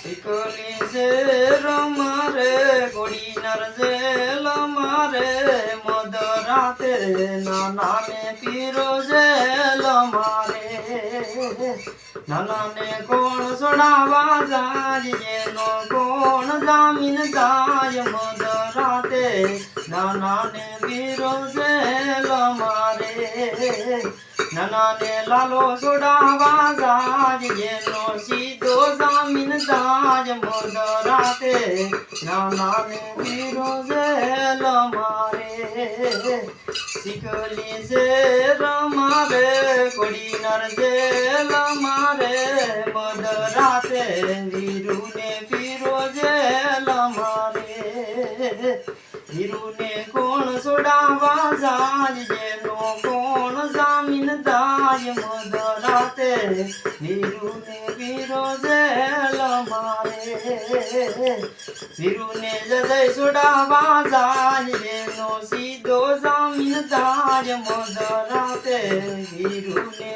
શીખલી છે રમારે ગોળી નરજેલ મારે મધરાતે નાના ને પીરો જેલ મારે નાના ને કોણ છોડાવા જાય એનો કોણ જામીન જાય મધરાતે નાના ને પીરો જેલ મારે નાના ને લાલો છોડાવા જાય એનો સીધો જામીન જાય મધરાતે નાના ને પીરો જેલ મારે શીખલી છે રમારે કોડી નર જેલ મારે મધરાતે વીરુ ને પીરો જેલ મારે વીરુ ને કોણ છોડાવા જાય જેનો કોણ જામીન દાય મધરાતે વીરુ ને પીરો જેલ મારે વીરુ ને જય છોડાવા જાય જેનો સીધો જામીન દાય મધરાતે વીરુ ને